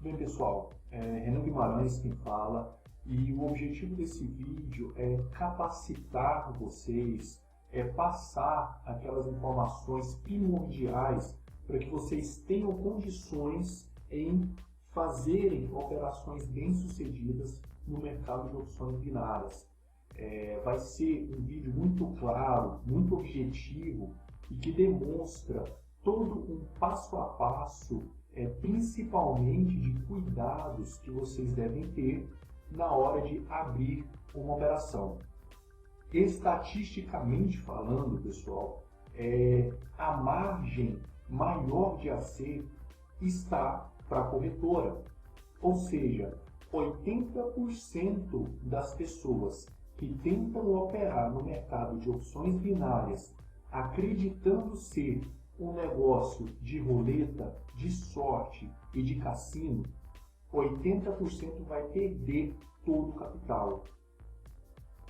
Bem, pessoal, Renan Guimarães quem fala, e o objetivo desse vídeo é capacitar vocês, passar aquelas informações primordiais para que vocês tenham condições em fazerem operações bem-sucedidas no mercado de opções binárias. Vai ser um vídeo muito claro, muito objetivo e que demonstra todo um passo a passo, principalmente de cuidados que vocês devem ter na hora de abrir uma operação. Estatisticamente falando, pessoal, a margem maior de acerto está para a corretora, ou seja, 80% das pessoas que tentam operar no mercado de opções binárias acreditando ser um negócio de roleta, de sorte e de cassino, 80% vai perder todo o capital.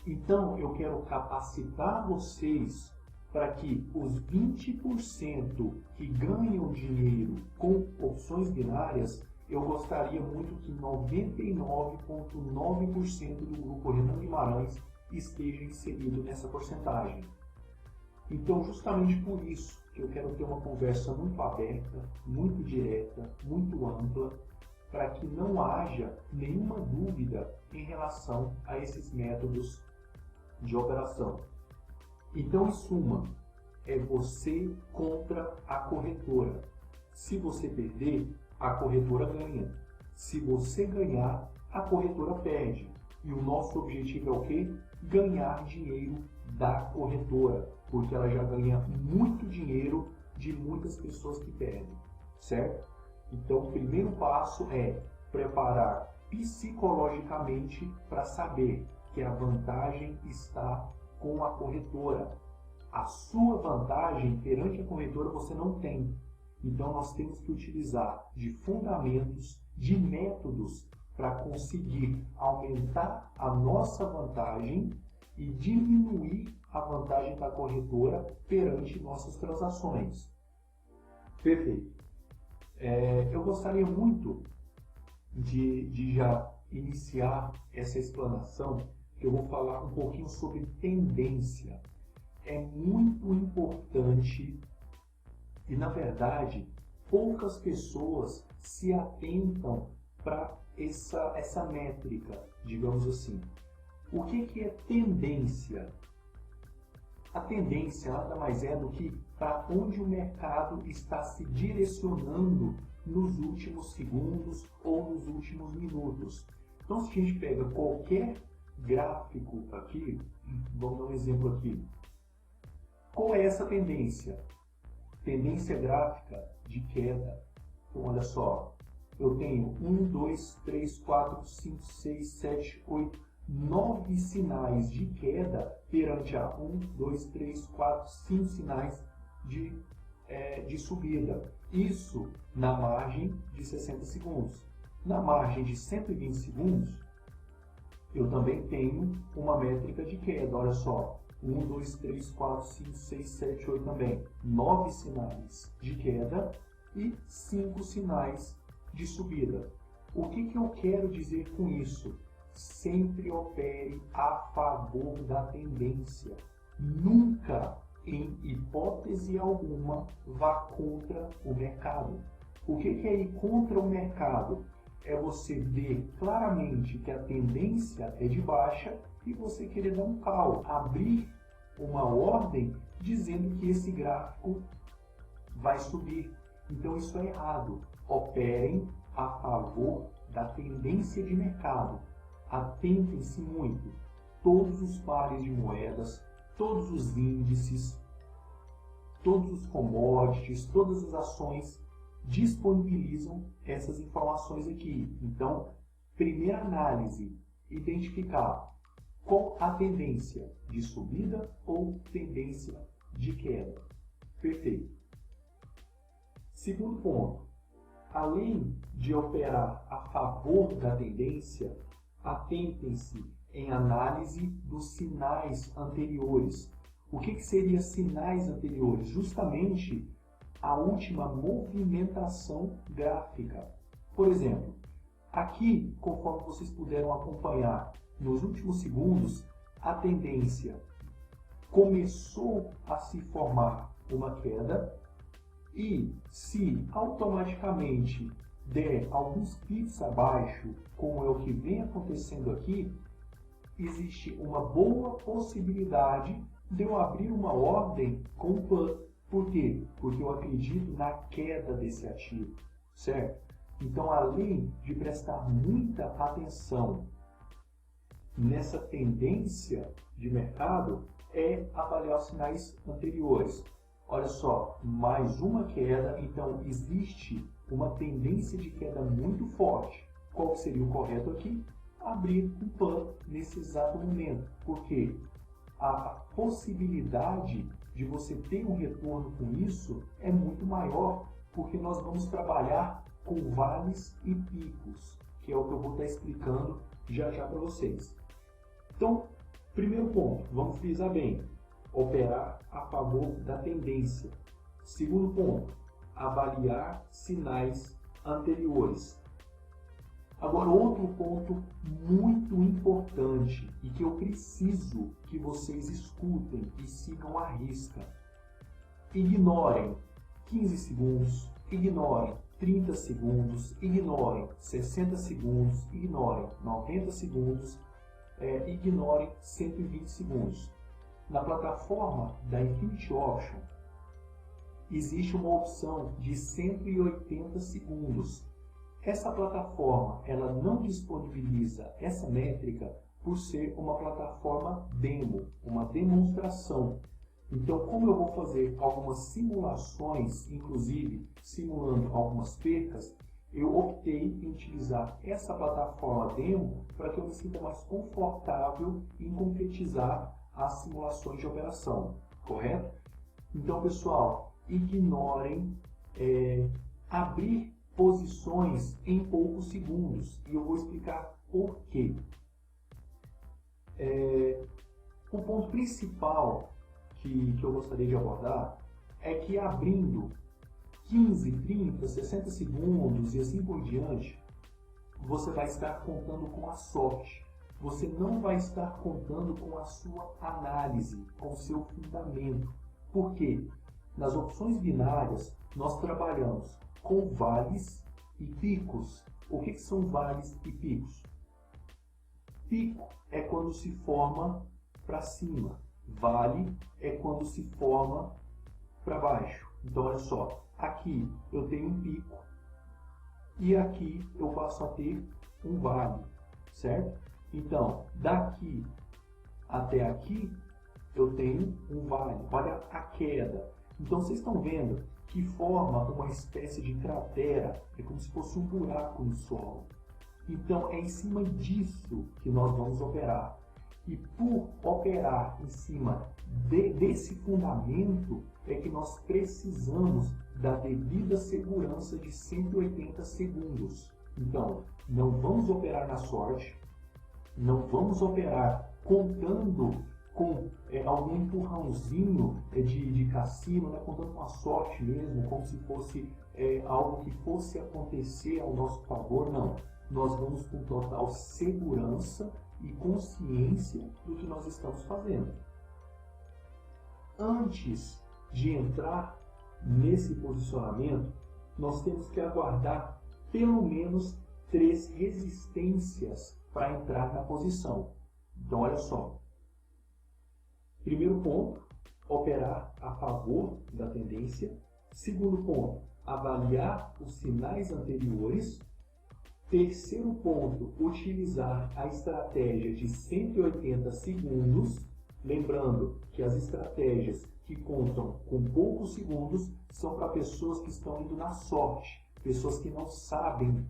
Então, eu quero capacitar vocês para que os 20% que ganham dinheiro com opções binárias, eu gostaria muito que 99,9% do grupo Renan Guimarães esteja inserido nessa porcentagem. Então, justamente por isso que eu quero ter uma conversa muito aberta, muito direta, muito ampla, para que não haja nenhuma dúvida em relação a esses métodos de operação. Então, em suma, é você contra a corretora. Se você perder, a corretora ganha. Se você ganhar, a corretora perde. E o nosso objetivo é o quê? Ganhar dinheiro da corretora, porque ela já ganha muito dinheiro de muitas pessoas que perdem, certo? Então, o primeiro passo é preparar psicologicamente para saber que a vantagem está com a corretora. A sua vantagem perante a corretora você não tem. Então, nós temos que utilizar de fundamentos, de métodos para conseguir aumentar a nossa vantagem e diminuir a vantagem da corretora perante nossas transações. Perfeito. Eu gostaria muito de já iniciar essa explanação, que eu vou falar um pouquinho sobre tendência. É muito importante e, na verdade, poucas pessoas se atentam para essa métrica, digamos assim. O que é tendência? A tendência nada mais é do que para onde o mercado está se direcionando nos últimos segundos ou nos últimos minutos. Então, se a gente pega qualquer gráfico aqui, vamos dar um exemplo aqui. Qual é essa tendência? Tendência gráfica de queda. Então, olha só, eu tenho 1, 2, 3, 4, 5, 6, 7, 8, 9 sinais de queda perante a 1, 2, 3, 4, 5 sinais de subida. Isso na margem de 60 segundos. Na margem de 120 segundos, eu também tenho uma métrica de queda. Olha só, 1, 2, 3, 4, 5, 6, 7, 8 também. 9 sinais de queda e 5 sinais de subida. O que eu quero dizer com isso? Sempre opere a favor da tendência. Nunca, em hipótese alguma, vá contra o mercado. O que é ir contra o mercado? É você ver claramente que a tendência é de baixa e você querer dar um call, abrir uma ordem dizendo que esse gráfico vai subir. Então isso é errado. Operem a favor da tendência de mercado. Atentem-se muito. Todos os pares de moedas, todos os índices, todos os commodities, todas as ações disponibilizam essas informações aqui. Então, primeira análise, identificar qual a tendência de subida ou tendência de queda. Perfeito. Segundo ponto, além de operar a favor da tendência, atentem-se em análise dos sinais anteriores. O que seria sinais anteriores? Justamente a última movimentação gráfica. Por exemplo, Aqui, conforme vocês puderam acompanhar nos últimos segundos, a tendência começou a se formar uma queda e se automaticamente der alguns pips abaixo, como é o que vem acontecendo aqui, existe uma boa possibilidade de eu abrir uma ordem com o PUT. Por quê? Porque eu acredito na queda desse ativo, certo? Então, além de prestar muita atenção nessa tendência de mercado, é avaliar os sinais anteriores. Olha só, mais uma queda, então existe uma tendência de queda muito forte. Qual seria o correto aqui? Abrir um PUT nesse exato momento, porque a possibilidade de você ter um retorno com isso é muito maior, porque nós vamos trabalhar com vales e picos, que é o que eu vou estar explicando já já para vocês. Então, primeiro ponto, vamos frisar bem, operar a favor da tendência. Segundo ponto, avaliar sinais anteriores. Agora, outro ponto muito importante e que eu preciso que vocês escutem e sigam à risca. Ignorem 15 segundos, ignorem 30 segundos, ignorem 60 segundos, ignorem 90 segundos, ignorem 120 segundos. Na plataforma da Infinity Option, existe uma opção de 180 segundos. Essa plataforma ela não disponibiliza essa métrica por ser uma plataforma demo, uma demonstração. Então, como eu vou fazer algumas simulações, inclusive simulando algumas percas, eu optei em utilizar essa plataforma demo para que eu me sinta mais confortável em concretizar as simulações de operação, correto? Então, pessoal, ignorem abrir posições em poucos segundos e eu vou explicar por quê. O ponto principal que eu gostaria de abordar é que abrindo 15, 30, 60 segundos e assim por diante, você vai estar contando com a sorte. Você não vai estar contando com a sua análise, com o seu fundamento. Por quê? Nas opções binárias, nós trabalhamos com vales e picos. O que são vales e picos? Pico é quando se forma para cima. Vale é quando se forma para baixo. Então, olha só. Aqui eu tenho um pico e aqui eu passo a ter um vale, certo? Então, daqui até aqui eu tenho um vale. Olha a queda. Então, vocês estão vendo que forma uma espécie de cratera, é como se fosse um buraco no solo. Então, é em cima disso que nós vamos operar. E por operar em cima desse fundamento, é que nós precisamos da devida segurança de 180 segundos. Então, não vamos operar na sorte, não vamos operar contando com algum empurrãozinho de cassino, né, contando com a sorte mesmo, como se fosse algo que fosse acontecer ao nosso favor. Não, nós vamos com total segurança e consciência do que nós estamos fazendo. Antes de entrar nesse posicionamento, nós temos que aguardar pelo menos 3 resistências para entrar na posição. Então, olha só. Primeiro ponto, operar a favor da tendência. Segundo ponto, avaliar os sinais anteriores. Terceiro ponto, utilizar a estratégia de 180 segundos. Lembrando que as estratégias que contam com poucos segundos são para pessoas que estão indo na sorte, pessoas que não sabem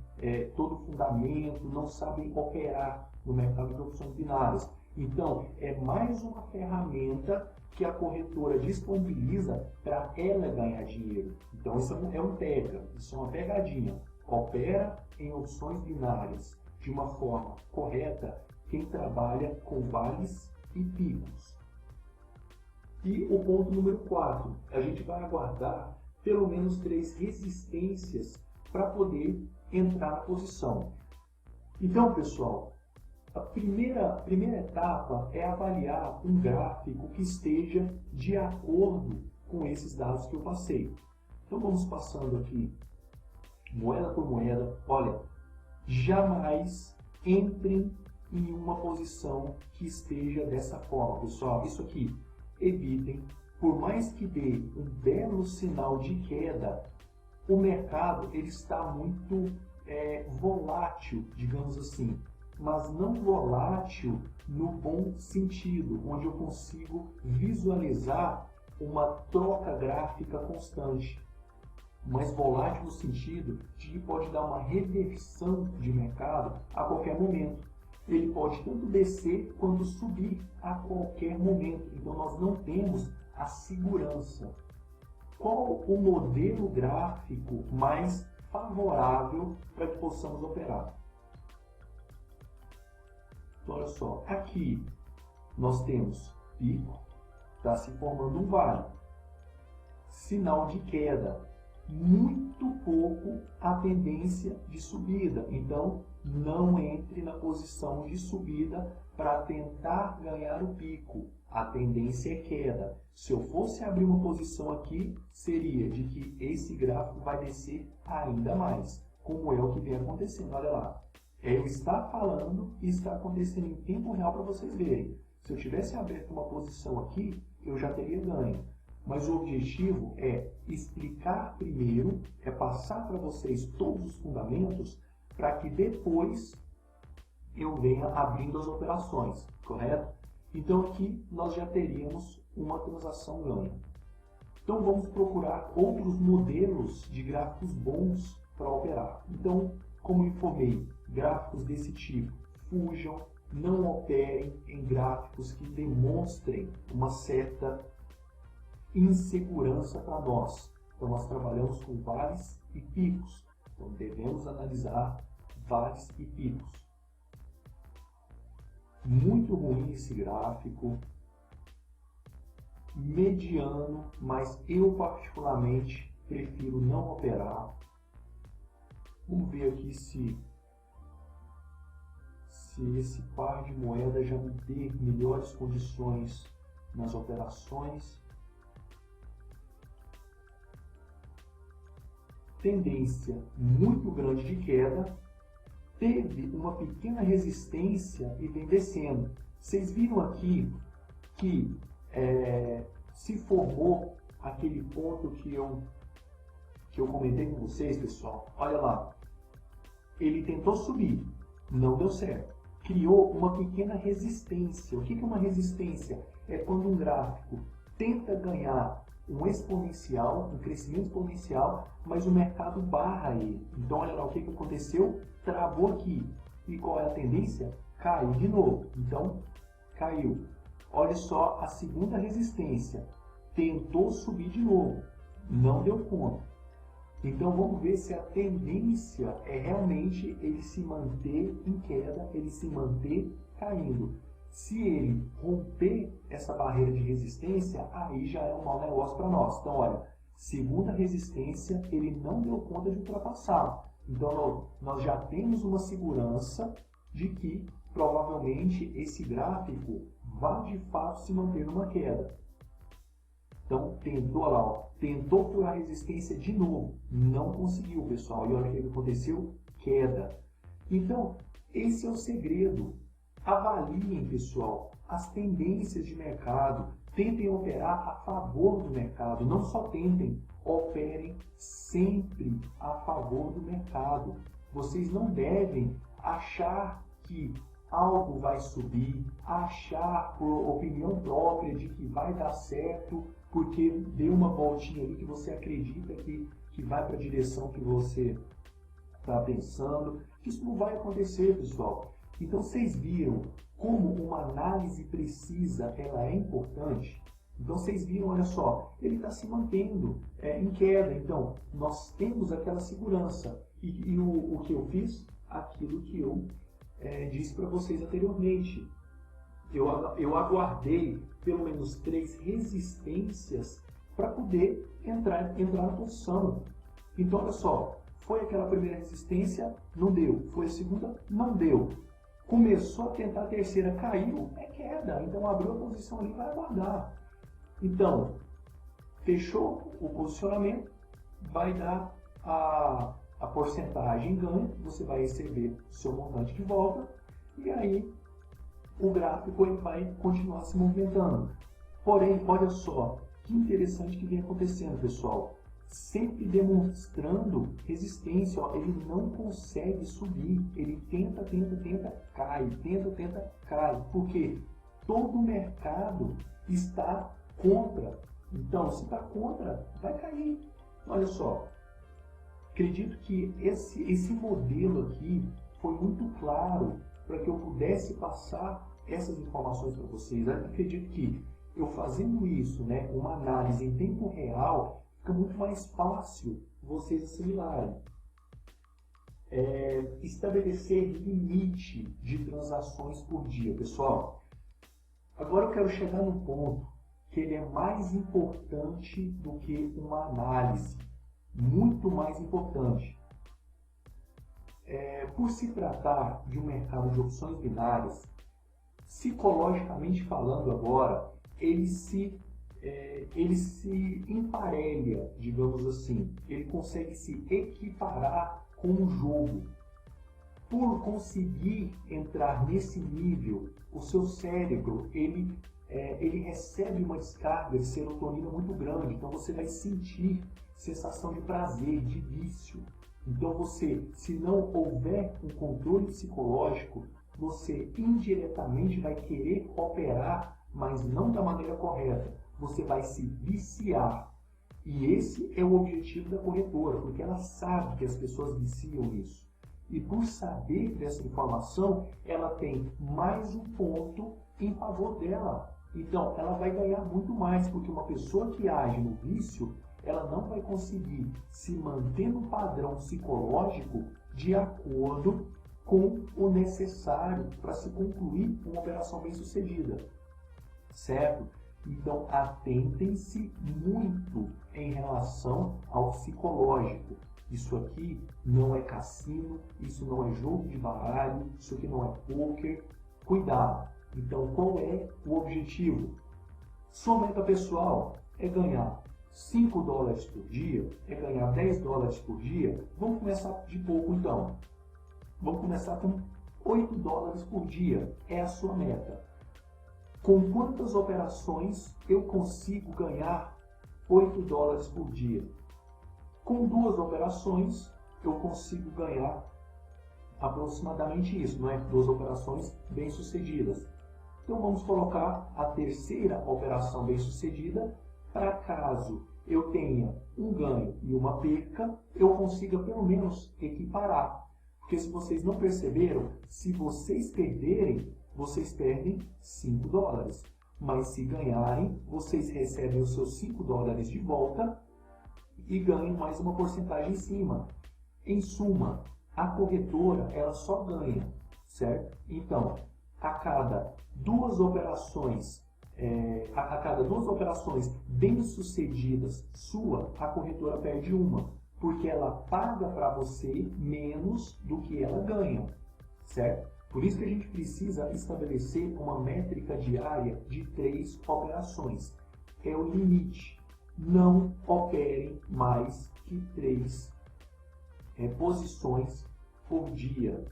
todo o fundamento, não sabem operar no mercado de opções binárias. Então, é mais uma ferramenta que a corretora disponibiliza para ela ganhar dinheiro. Então, isso é um pega, isso é uma pegadinha. Opera em opções binárias de uma forma correta quem trabalha com vales e picos. E o ponto número 4, a gente vai aguardar pelo menos 3 resistências para poder entrar na posição. Então, pessoal, a primeira etapa é avaliar um gráfico que esteja de acordo com esses dados que eu passei. Então vamos passando aqui, moeda por moeda. Olha, jamais entrem em uma posição que esteja dessa forma, pessoal. Isso aqui, evitem. Por mais que dê um belo sinal de queda, o mercado ele está muito volátil, digamos assim. Mas não volátil no bom sentido, onde eu consigo visualizar uma troca gráfica constante. Mas volátil no sentido de que pode dar uma reversão de mercado a qualquer momento. Ele pode tanto descer quanto subir a qualquer momento. Então nós não temos a segurança. Qual o modelo gráfico mais favorável para que possamos operar? Então, olha só, aqui nós temos pico, está se formando um vale, sinal de queda, muito pouco a tendência de subida. Então, não entre na posição de subida para tentar ganhar o pico. A tendência é queda. Se eu fosse abrir uma posição aqui, seria de que esse gráfico vai descer ainda mais, como é o que vem acontecendo. Olha lá. É eu estar falando e está acontecendo em tempo real para vocês verem. Se eu tivesse aberto uma posição aqui, eu já teria ganho. Mas o objetivo é explicar primeiro, é passar para vocês todos os fundamentos, para que depois eu venha abrindo as operações, correto? Então aqui nós já teríamos uma transação ganha. Então vamos procurar outros modelos de gráficos bons para operar. Então, como informei, gráficos desse tipo, fujam, não operem em gráficos que demonstrem uma certa insegurança para nós. Então nós trabalhamos com vales e picos. Então devemos analisar vales e picos. Muito ruim esse gráfico. Mediano, mas eu particularmente prefiro não operar. Vamos ver aqui se esse par de moedas já me dê melhores condições nas operações. Tendência muito grande de queda, teve uma pequena resistência e vem descendo. Vocês viram aqui que se formou aquele ponto que eu comentei com vocês, pessoal. Olha lá, ele tentou subir, não deu certo. Criou uma pequena resistência. O que é uma resistência? É quando um gráfico tenta ganhar um exponencial, um crescimento exponencial, mas o mercado barra ele. Então, olha lá o que aconteceu, travou aqui. E qual é a tendência? Caiu de novo. Então, caiu. Olha só a segunda resistência. Tentou subir de novo. Não deu conta. Então, vamos ver se a tendência é realmente ele se manter em queda, ele se manter caindo. Se ele romper essa barreira de resistência, aí já é um mau negócio para nós. Então, olha, segunda resistência, ele não deu conta de ultrapassar. Então, nós já temos uma segurança de que, provavelmente, esse gráfico vai, de fato, se manter numa queda. Então, tentou lá, ó, tentou furar a resistência de novo. Não conseguiu, pessoal. E olha o que aconteceu, queda. Então, esse é o segredo. Avaliem, pessoal, as tendências de mercado. Tentem operar a favor do mercado. Não só tentem, operem sempre a favor do mercado. Vocês não devem achar que algo vai subir, achar por opinião própria de que vai dar certo, porque deu uma voltinha ali que você acredita que vai para a direção que você está pensando. Isso não vai acontecer, pessoal. Então, vocês viram como uma análise precisa ela é importante? Então, vocês viram, olha só, ele está se mantendo em queda. Então, nós temos aquela segurança. E o que eu fiz? Aquilo que eu disse para vocês anteriormente. Eu aguardei pelo menos 3 resistências para poder entrar na posição. Então, olha só, Foi aquela primeira resistência, não deu. Foi a segunda, não deu. Começou a tentar a terceira, caiu, é queda. Então abriu a posição ali, vai aguardar. Então, fechou o posicionamento, vai dar a porcentagem ganho, você vai receber o seu montante de volta e aí o gráfico ele vai continuar se movimentando. Porém, olha só, que interessante que vem acontecendo, pessoal. Sempre demonstrando resistência, ó, ele não consegue subir, ele tenta, cai, tenta, cai, porque todo o mercado está contra. Então, se está contra, vai cair. Olha só, acredito que esse modelo aqui foi muito claro para que eu pudesse passar essas informações para vocês. Eu acredito que eu fazendo isso, né, uma análise em tempo real, fica muito mais fácil vocês assimilarem. Estabelecer limite de transações por dia. Pessoal, agora eu quero chegar no ponto que ele é mais importante do que uma análise. Muito mais importante. Por se tratar de um mercado de opções binárias, psicologicamente falando agora, ele se emparelha, digamos assim. Ele consegue se equiparar com o jogo. Por conseguir entrar nesse nível, o seu cérebro, ele recebe uma descarga de serotonina muito grande. Então você vai sentir sensação de prazer, de vício. Então você, se não houver um controle psicológico, você indiretamente vai querer operar, mas não da maneira correta. Você vai se viciar. E esse é o objetivo da corretora, porque ela sabe que as pessoas viciam nisso. E por saber dessa informação, ela tem mais um ponto em favor dela. Então, ela vai ganhar muito mais, porque uma pessoa que age no vício, ela não vai conseguir se manter no padrão psicológico de acordo com o necessário para se concluir uma operação bem-sucedida, certo? Então, atentem-se muito em relação ao psicológico. Isso aqui não é cassino, isso não é jogo de baralho, isso aqui não é poker. Cuidado! Então, qual é o objetivo? Sua meta pessoal é ganhar 5 dólares por dia, é ganhar 10 dólares por dia. Vamos começar de pouco então. Vamos começar com 8 dólares por dia, é a sua meta. Com quantas operações eu consigo ganhar 8 dólares por dia? Com 2 operações eu consigo ganhar aproximadamente isso, não é? 2 operações bem-sucedidas. Então vamos colocar a terceira operação bem-sucedida para caso eu tenha um ganho e uma perca, eu consiga pelo menos equiparar. Porque se vocês não perceberam, se vocês perderem, vocês perdem 5 dólares. Mas se ganharem, vocês recebem os seus 5 dólares de volta e ganham mais uma porcentagem em cima. Em suma, a corretora ela só ganha, certo? Então, a cada 2 operações bem-sucedidas sua, a corretora perde uma, porque ela paga para você menos do que ela ganha, certo? Por isso que a gente precisa estabelecer uma métrica diária de 3 operações. É o limite. Não operem mais que 3 posições por dia.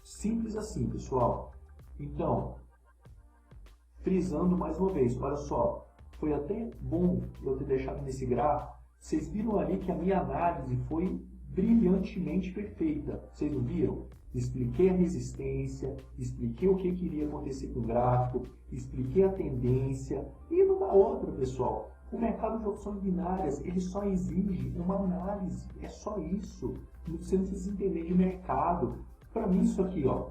Simples assim, pessoal. Então, frisando mais uma vez, olha só, foi até bom eu ter deixado nesse gráfico. Vocês viram ali que a minha análise foi brilhantemente perfeita. Vocês não viram? Expliquei a resistência, expliquei o que iria acontecer com o gráfico, expliquei a tendência. E não dá outra, pessoal. O mercado de opções binárias, ele só exige uma análise. É só isso. Você não precisa entender de mercado. Para mim, isso aqui, ó,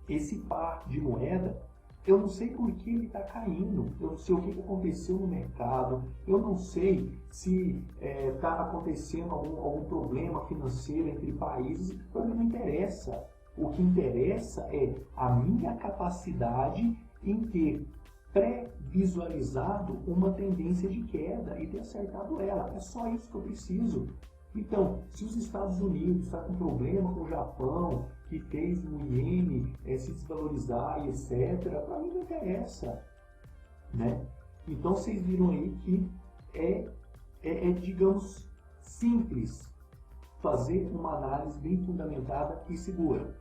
esse par de moeda, eu não sei por que ele está caindo, eu não sei o que aconteceu no mercado, eu não sei se está acontecendo algum problema financeiro entre países, para mim não interessa. O que interessa é a minha capacidade em ter pré-visualizado uma tendência de queda e ter acertado ela. É só isso que eu preciso. Então, se os Estados Unidos estão com problema com o Japão, que fez o iene se desvalorizar e etc., para mim não interessa, né? Então, vocês viram aí que digamos, simples fazer uma análise bem fundamentada e segura.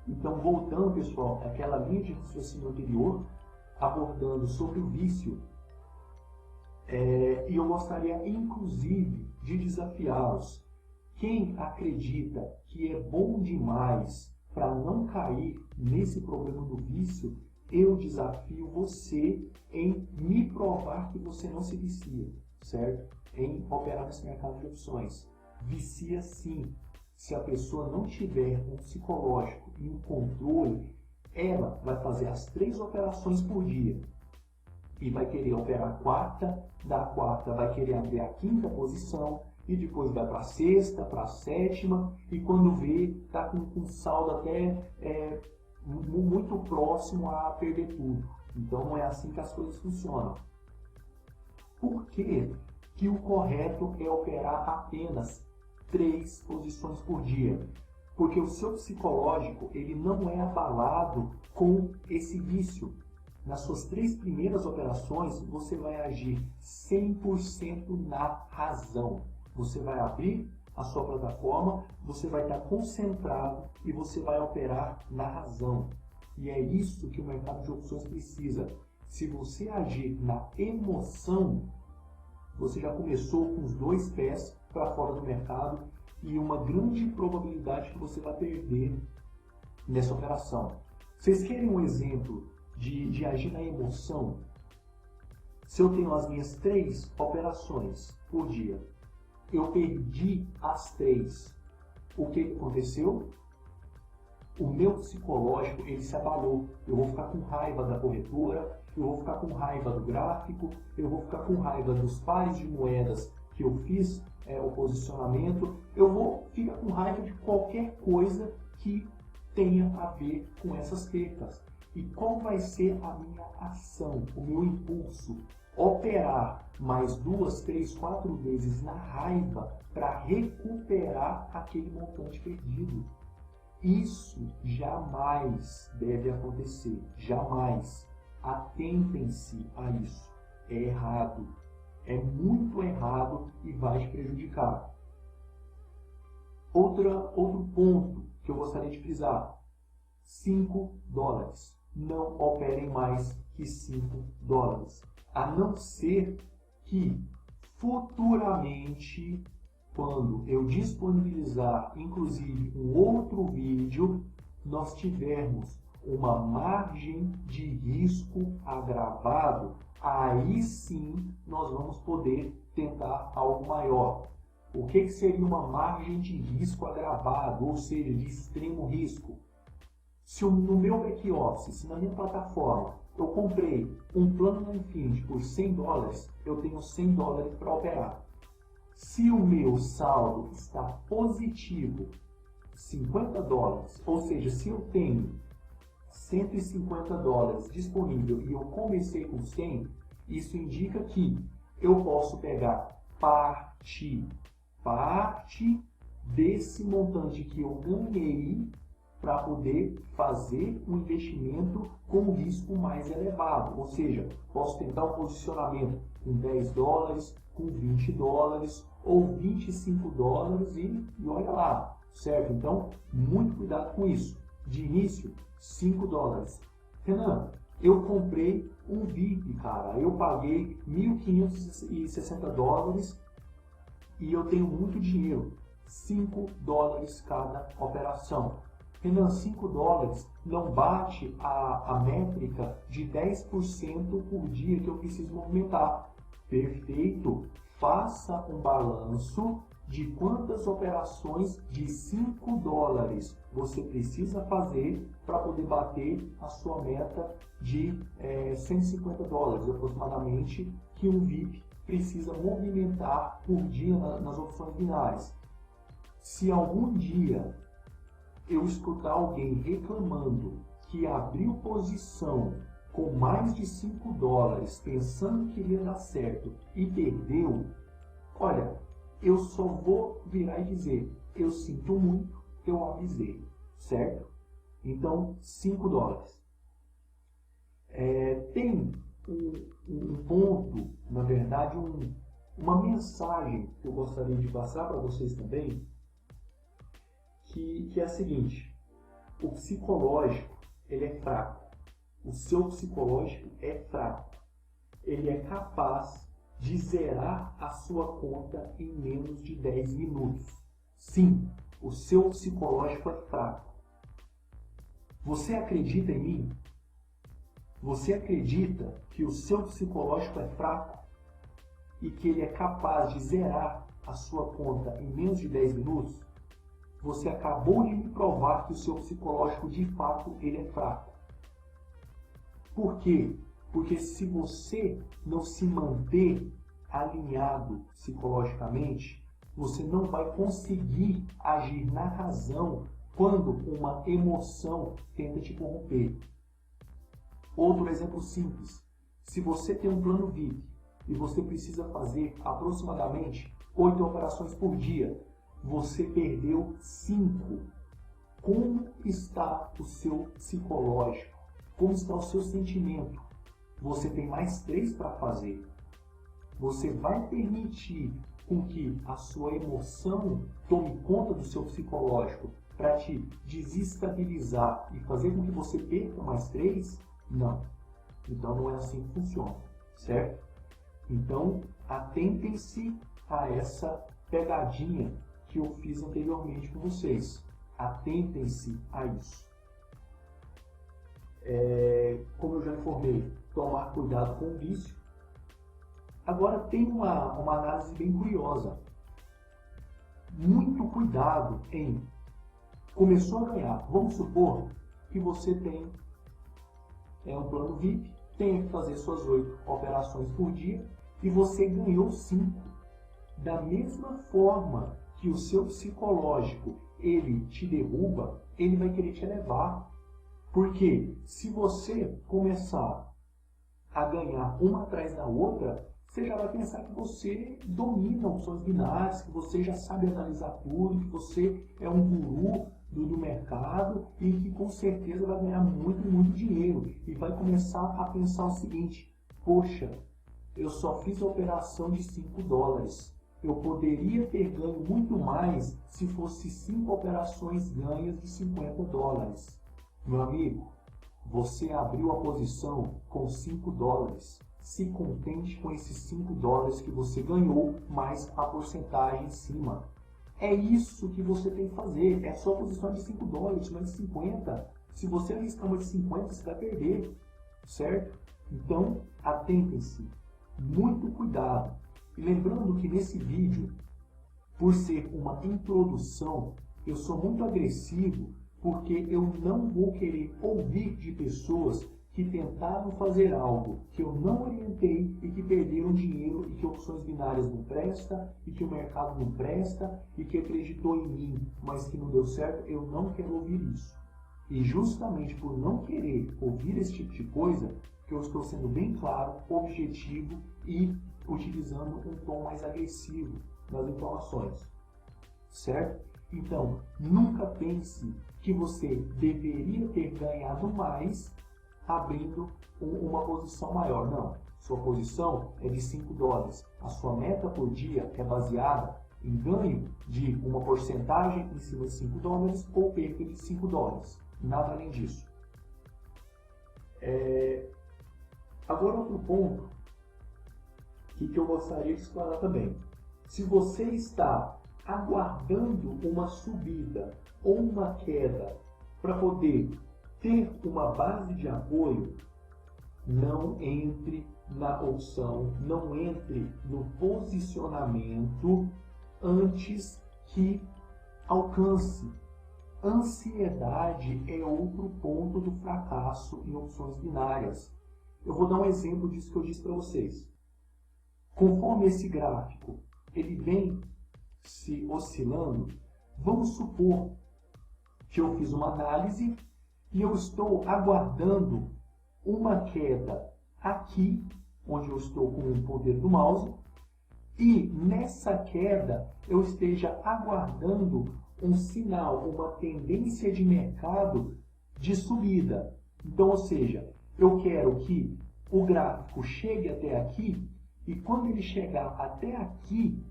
Então, voltando, pessoal, àquela linha de raciocínio anterior, abordando sobre o vício, e eu gostaria, inclusive, de desafiá-los. Quem acredita que é bom demais para não cair nesse problema do vício, eu desafio você em me provar que você não se vicia, certo? Em operar nesse mercado de opções. Vicia sim. Se a pessoa não tiver um psicológico e um controle, ela vai fazer as 3 operações por dia e vai querer operar a quarta, da quarta vai querer abrir a 5ª posição e depois vai para a 6ª, para a 7ª e quando vê está com um saldo até muito próximo a perder tudo. Então não é assim que as coisas funcionam. Por que que o correto é operar apenas 3 posições por dia? Porque o seu psicológico ele não é abalado com esse vício. Nas suas 3 primeiras operações, você vai agir 100% na razão. Você vai abrir a sua plataforma, você vai estar concentrado e você vai operar na razão. E é isso que o mercado de opções precisa. Se você agir na emoção, você já começou com os 2 pés para fora do mercado e uma grande probabilidade que você vai perder nessa operação. Vocês querem um exemplo de agir na emoção? Se eu tenho as minhas 3 operações por dia, eu perdi as 3, o que aconteceu? O meu psicológico ele se abalou. Eu vou ficar com raiva da corretora, eu vou ficar com raiva do gráfico, eu vou ficar com raiva dos pares de moedas que eu fiz o posicionamento, eu vou ficar com raiva de qualquer coisa que tenha a ver com essas percas. E qual vai ser a minha ação, o meu impulso? Operar mais 2, 3, 4 vezes na raiva para recuperar aquele montante perdido. Isso jamais deve acontecer, jamais. Atentem-se a isso. É errado, é muito errado e vai te prejudicar. Outro ponto que eu gostaria de frisar: $5. Não operem mais que $5. A não ser que futuramente, quando eu disponibilizar inclusive um outro vídeo, nós tivermos uma margem de risco agravado, aí sim nós vamos poder tentar algo maior. O que seria uma margem de risco agravado, ou seja, de extremo risco? Se no meu back-office, se na minha plataforma, eu comprei um plano na Infinity por $100, eu tenho $100 para operar. Se o meu saldo está positivo, $50, ou seja, se eu tenho $150 disponível e eu comecei com 100, isso indica que eu posso pegar parte desse montante que eu ganhei para poder fazer um investimento com risco mais elevado. Ou seja, posso tentar um posicionamento com $10, com $20 ou $25 e olha lá, certo? Então, muito cuidado com isso. De início, $5. Renan, eu comprei um VIP, cara. Eu paguei $1.560 e eu tenho muito dinheiro. $5 cada operação. Renan, $5 não bate a métrica de 10% por dia que eu preciso movimentar. Perfeito. Faça um balanço de quantas operações de $5 você precisa fazer para poder bater a sua meta de $150 aproximadamente, que um VIP precisa movimentar por dia nas opções binárias. Se algum dia eu escutar alguém reclamando que abriu posição com mais de $5 pensando que ia dar certo e perdeu, olha, eu só vou virar e dizer, eu sinto muito, eu avisei, certo? Então, 5 dólares. Tem um ponto, na verdade, uma mensagem que eu gostaria de passar para vocês também, que é a seguinte: o psicológico, ele é fraco. O seu psicológico é fraco. Ele é capaz de zerar a sua conta em menos de 10 minutos. Sim, o seu psicológico é fraco. Você acredita em mim? Você acredita que o seu psicológico é fraco e que ele é capaz de zerar a sua conta em menos de 10 minutos? Você acabou de me provar que o seu psicológico, de fato, ele é fraco. Por quê? Porque se você não se manter alinhado psicologicamente, você não vai conseguir agir na razão quando uma emoção tenta te corromper. Outro exemplo simples. Se você tem um plano VIP e você precisa fazer aproximadamente 8 operações por dia, você perdeu 5. Como está o seu psicológico? Como está o seu sentimento? Você tem mais 3 para fazer. Você vai permitir com que a sua emoção tome conta do seu psicológico para te desestabilizar e fazer com que você perca mais 3? Não. Então não é assim que funciona, certo? Então atentem-se a essa pegadinha que eu fiz anteriormente com vocês. Atentem-se a isso. Como eu já informei, tomar cuidado com o vício. Agora tem uma análise bem curiosa. Muito cuidado em começou a ganhar. Vamos supor que você tem um plano VIP, tem que fazer suas 8 operações por dia e você ganhou 5. Da mesma forma que o seu psicológico ele te derruba, ele vai querer te elevar. Porque se você começar a ganhar uma atrás da outra, você já vai pensar que você domina opções binárias, que você já sabe analisar tudo, que você é um guru do mercado e que com certeza vai ganhar muito, muito dinheiro. E vai começar a pensar o seguinte: poxa, eu só fiz a operação de 5 dólares. Eu poderia ter ganho muito mais se fosse 5 operações ganhas de 50 dólares. Meu amigo, você abriu a posição com 5 dólares. Se contente com esses 5 dólares que você ganhou, mais a porcentagem em cima. É isso que você tem que fazer. É a sua posição de 5 dólares, não é de 50. Se você arriscar uma de 50, você vai perder. Certo? Então, atentem-se. Muito cuidado. E lembrando que nesse vídeo, por ser uma introdução, eu sou muito agressivo porque eu não vou querer ouvir de pessoas que tentaram fazer algo que eu não orientei e que perderam dinheiro e que opções binárias não presta e que o mercado não presta e que acreditou em mim, mas que não deu certo. Eu não quero ouvir isso. E justamente por não querer ouvir esse tipo de coisa, que eu estou sendo bem claro, objetivo e utilizando um tom mais agressivo nas informações. Certo? Então, nunca pense que você deveria ter ganhado mais abrindo uma posição maior. Não. Sua posição é de 5 dólares. A sua meta por dia é baseada em ganho de uma porcentagem em cima de 5 dólares ou perda de 5 dólares. Nada além disso. Agora outro ponto que eu gostaria de explorar também. Se você está aguardando uma subida ou uma queda para poder ter uma base de apoio, não entre na opção, não entre no posicionamento antes que alcance. Ansiedade é outro ponto do fracasso em opções binárias. Eu vou dar um exemplo disso que eu disse para vocês. Conforme esse gráfico ele vem se oscilando, vamos supor que eu fiz uma análise e eu estou aguardando uma queda aqui, onde eu estou com o poder do mouse, e nessa queda eu esteja aguardando um sinal, uma tendência de mercado de subida. Então, ou seja, eu quero que o gráfico chegue até aqui e quando ele chegar até aqui,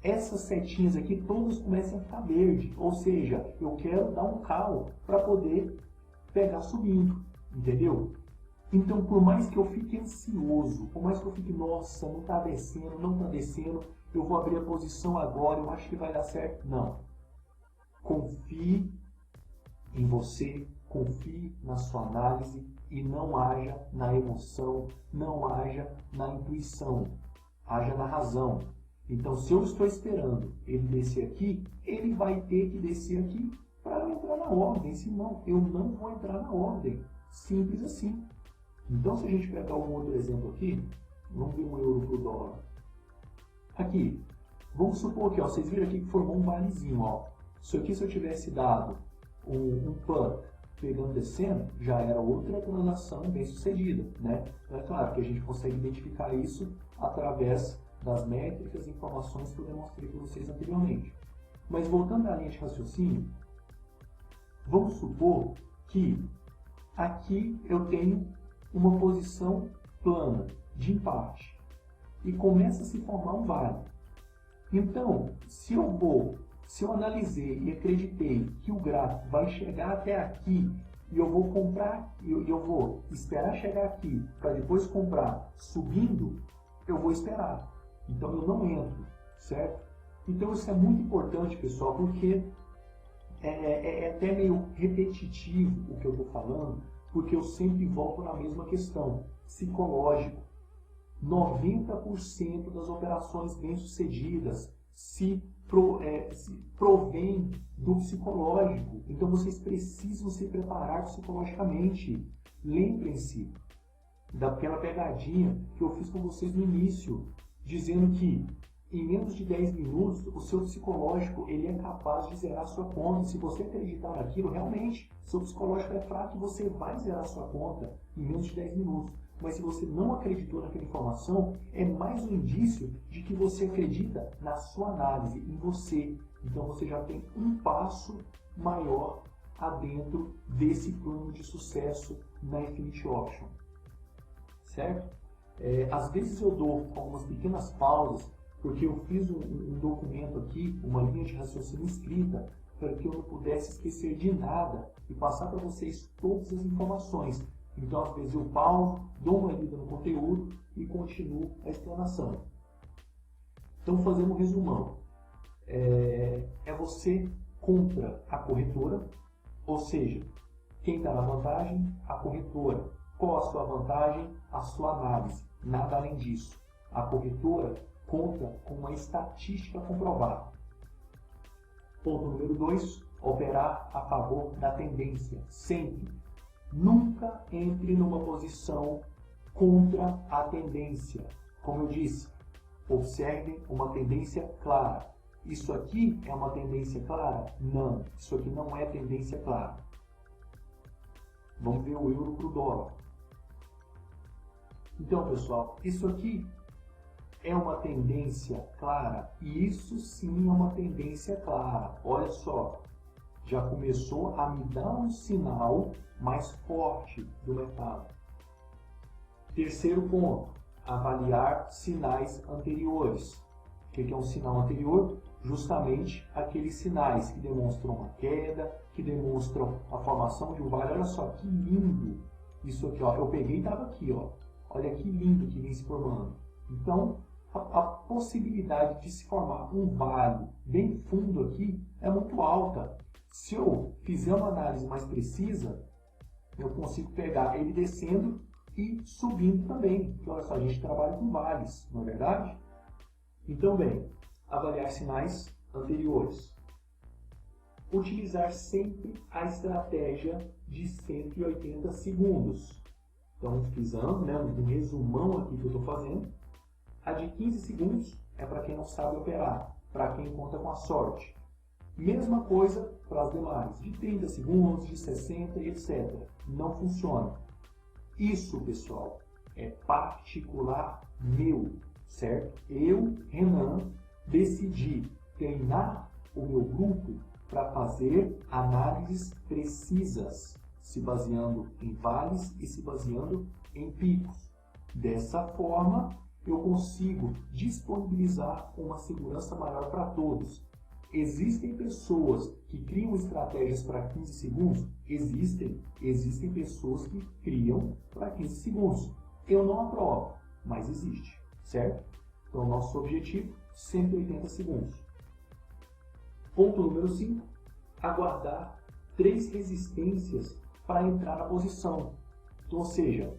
essas setinhas aqui todas comecem a ficar verde. Ou seja, eu quero dar um call para poder pegar subindo, entendeu? Então, por mais que eu fique ansioso, por mais que eu fique, nossa, não está descendo, não está descendo, eu vou abrir a posição agora, eu acho que vai dar certo. Não. Confie em você, confie na sua análise e não haja na emoção, não haja na intuição, haja na razão. Então, se eu estou esperando ele descer aqui, ele vai ter que descer aqui para eu entrar na ordem, senão eu não vou entrar na ordem. Simples assim. Então, se a gente pegar um outro exemplo aqui, vamos ver um euro por dólar. Aqui, vamos supor que, ó, vocês viram aqui que formou um valezinho, ó. Isso aqui, se eu tivesse dado um put pegando descendo, já era outra transação bem sucedida, né? Então, é claro que a gente consegue identificar isso através das métricas e informações que eu demonstrei para vocês anteriormente. Mas voltando à linha de raciocínio, vamos supor que aqui eu tenho uma posição plana de empate e começa a se formar um vale. Então, se eu analisei e acreditei que o gráfico vai chegar até aqui e eu vou comprar, eu vou esperar chegar aqui para depois comprar subindo, eu vou esperar. Então eu não entro, certo? Então isso é muito importante, pessoal, porque é até meio repetitivo o que eu estou falando, porque eu sempre volto na mesma questão, psicológico. 90% das operações bem-sucedidas se provém do psicológico. Então vocês precisam se preparar psicologicamente. Lembrem-se daquela pegadinha que eu fiz com vocês no início, dizendo que em menos de 10 minutos o seu psicológico ele é capaz de zerar sua conta. Se você acreditar naquilo, realmente, seu psicológico é fraco e você vai zerar sua conta em menos de 10 minutos. Mas se você não acreditou naquela informação, é mais um indício de que você acredita na sua análise, em você. Então você já tem um passo maior adentro desse plano de sucesso na Infinity Option. Certo? Às vezes eu dou algumas pequenas pausas, porque eu fiz um documento aqui, uma linha de raciocínio escrita, para que eu não pudesse esquecer de nada e passar para vocês todas as informações. Então, às vezes eu pauso, dou uma lida no conteúdo e continuo a explanação. Então, fazendo um resumão. É você contra a corretora, ou seja, quem está na vantagem? A corretora. Qual a sua vantagem? A sua análise. Nada além disso. A corretora conta com uma estatística comprovada. Ponto número 2, operar a favor da tendência. Sempre. Nunca entre numa posição contra a tendência. Como eu disse, observem uma tendência clara. Isso aqui é uma tendência clara? Não, isso aqui não é tendência clara. Vamos ver o euro para o dólar. Então, pessoal, isso aqui é uma tendência clara? E isso sim é uma tendência clara. Olha só, já começou a me dar um sinal mais forte do mercado. Terceiro ponto, avaliar sinais anteriores. O que é um sinal anterior? Justamente aqueles sinais que demonstram uma queda, que demonstram a formação de um vale. Olha só que lindo isso aqui, ó. Eu peguei e estava aqui, ó. Olha que lindo que vem se formando. Então, a possibilidade de se formar um vale bem fundo aqui é muito alta. Se eu fizer uma análise mais precisa, eu consigo pegar ele descendo e subindo também. Porque olha só, a gente trabalha com vales, não é verdade? Então, bem, avaliar sinais anteriores. Utilizar sempre a estratégia de 180 segundos. Então, frisando, né, um resumão aqui que eu estou fazendo. A de 15 segundos é para quem não sabe operar, para quem conta com a sorte. Mesma coisa para as demais, de 30 segundos, de 60 e etc. Não funciona. Isso, pessoal, é particular meu. certo? Eu, Renan, decidi treinar o meu grupo para fazer análises precisas, se baseando em vales e se baseando em picos. Dessa forma, eu consigo disponibilizar uma segurança maior para todos. Existem pessoas que criam estratégias para 15 segundos? Existem pessoas que criam para 15 segundos. Eu não aprovo, mas existe, certo? Então, nosso objetivo, 180 segundos. Ponto número 5, aguardar 3 resistências para entrar na posição. Então, ou seja,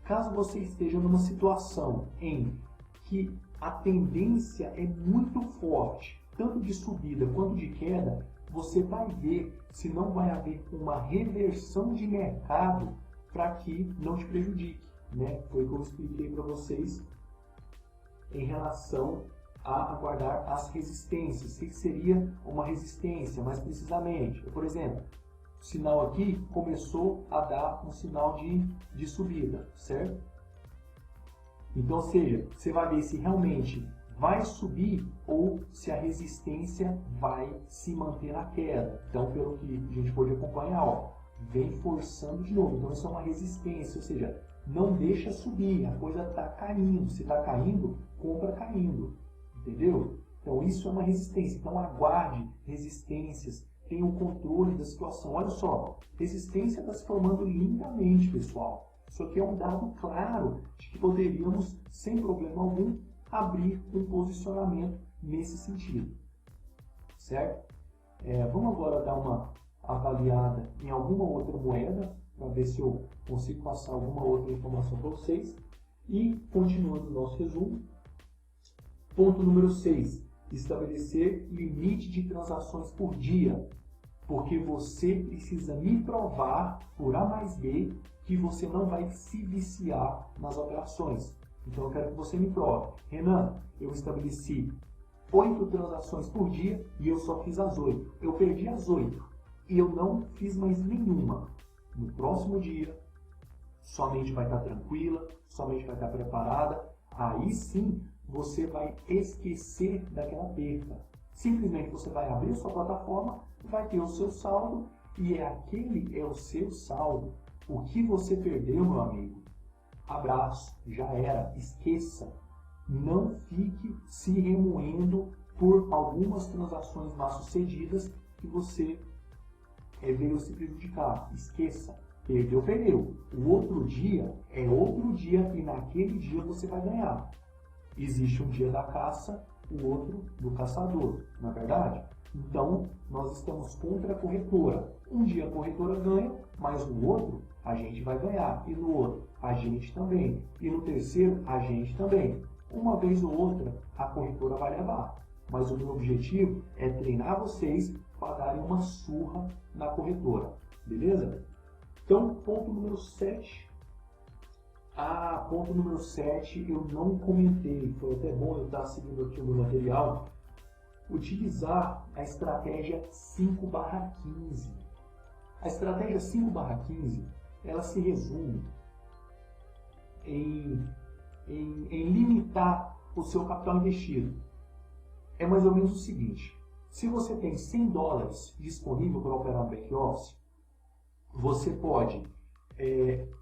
caso você esteja numa situação em que a tendência é muito forte, tanto de subida quanto de queda, você vai ver se não vai haver uma reversão de mercado para que não te prejudique, né? Foi o que eu expliquei para vocês em relação a aguardar as resistências. O que seria uma resistência, mais precisamente? Por exemplo, o sinal aqui começou a dar um sinal de subida, certo? Então, ou seja, você vai ver se realmente vai subir ou se a resistência vai se manter na queda. Então, pelo que a gente pode acompanhar, ó, vem forçando de novo. Então, isso é uma resistência, ou seja, não deixa subir, a coisa está caindo. Se está caindo, compra caindo. Entendeu? Então, isso é uma resistência. Então, aguarde resistências, tenha o controle da situação. Olha só, resistência está se formando lindamente, pessoal. Isso aqui é um dado claro de que poderíamos, sem problema algum, abrir um posicionamento nesse sentido. Certo? Vamos agora dar uma avaliada em alguma outra moeda, para ver se eu consigo passar alguma outra informação para vocês. E, continuando o nosso resumo, ponto número 6, estabelecer limite de transações por dia, porque você precisa me provar por A mais B que você não vai se viciar nas operações. Então eu quero que você me prove. Renan, eu estabeleci 8 transações por dia e eu só fiz as 8. Eu perdi as 8 e eu não fiz mais nenhuma. No próximo dia, sua mente vai estar tranquila, sua mente vai estar preparada. Aí sim, você vai esquecer daquela perda. Simplesmente você vai abrir sua plataforma, vai ter o seu saldo e aquele é o seu saldo. O que você perdeu, meu amigo? Abraço, já era, esqueça. Não fique se remoendo por algumas transações mal sucedidas que você veio se prejudicar. Esqueça. Perdeu, perdeu. O outro dia é outro dia e naquele dia você vai ganhar. Existe um dia da caça, o outro do caçador, não é verdade? Então, nós estamos contra a corretora. Um dia a corretora ganha, mas no outro a gente vai ganhar. E no outro, a gente também. E no terceiro, a gente também. Uma vez ou outra, a corretora vai levar. Mas o meu objetivo é treinar vocês para darem uma surra na corretora. Beleza? Então, ponto número 7. Ponto número 7 eu não comentei. Foi até bom eu estar seguindo aqui o meu material. Utilizar a estratégia 5/15. A estratégia 5/15, ela se resume em limitar o seu capital investido. É mais ou menos o seguinte: se você tem $100 disponível para operar no back-office, você pode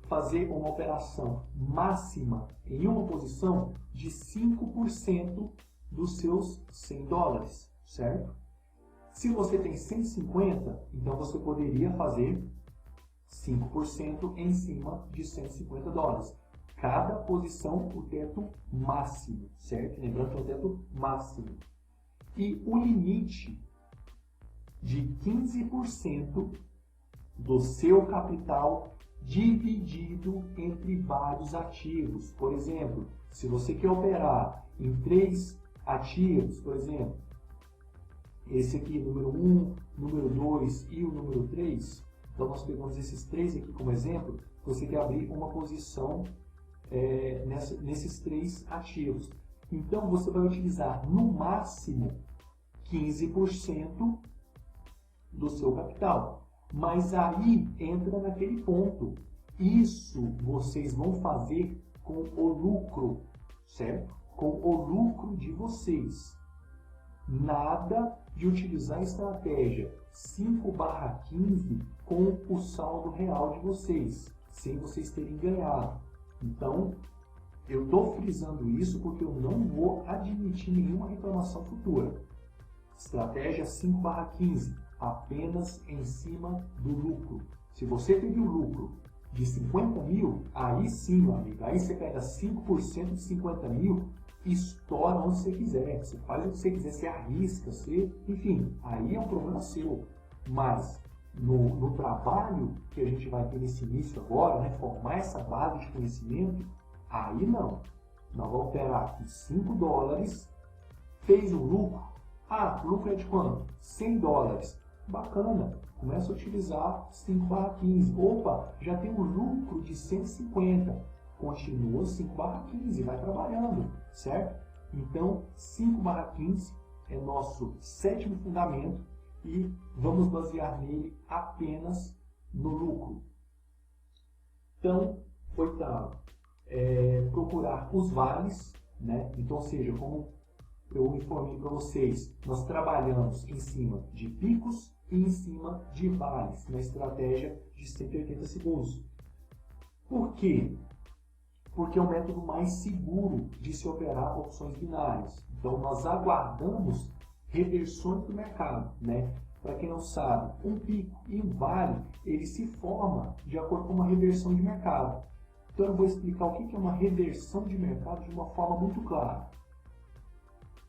fazer uma operação máxima em uma posição de 5% dos seus $100, certo? Se você tem 150, então você poderia fazer 5% em cima de $150. Cada posição, o teto máximo, certo? Lembrando que é o teto máximo. E o limite de 15% do seu capital dividido entre vários ativos. Por exemplo, se você quer operar em 3 ativos, por exemplo, esse aqui, número 1, número 2 e o número 3, então nós pegamos esses 3 aqui como exemplo, você quer abrir uma posição nesses 3 ativos. Então você vai utilizar no máximo 15% do seu capital. Mas aí entra naquele ponto. Isso vocês vão fazer com o lucro, certo? com o lucro de vocês. Nada de utilizar a estratégia 5/15 com o saldo real de vocês, sem vocês terem ganhado. Então, eu estou frisando isso porque eu não vou admitir nenhuma reclamação futura. Estratégia 5/15, apenas em cima do lucro. Se você teve o lucro de 50 mil, aí sim, meu amigo, aí você pega 5% de 50 mil, estoura onde você quiser, você faz o que você quiser, você arrisca, enfim, aí é um problema seu. Mas no trabalho que a gente vai ter nesse início agora, né, formar essa base de conhecimento, aí não. Nós vamos operar aqui $5, fez um lucro. Ah, o lucro é de quanto? $100. Bacana, começa a utilizar 5/15. Opa, já tem um lucro de 150. Continua 5/15, vai trabalhando, certo? Então, 5/15 é nosso 7º fundamento e vamos basear nele apenas no lucro. Então, 8º, procurar os vales, né? Então, ou seja, como eu informei para vocês, nós trabalhamos em cima de picos e em cima de vales, na estratégia de 180 segundos. Por quê? Porque é o método mais seguro de se operar opções binárias. Então, nós aguardamos reversões do mercado, né? Para quem não sabe, um pico e um vale, ele se forma de acordo com uma reversão de mercado. Então, eu vou explicar o que é uma reversão de mercado de uma forma muito clara.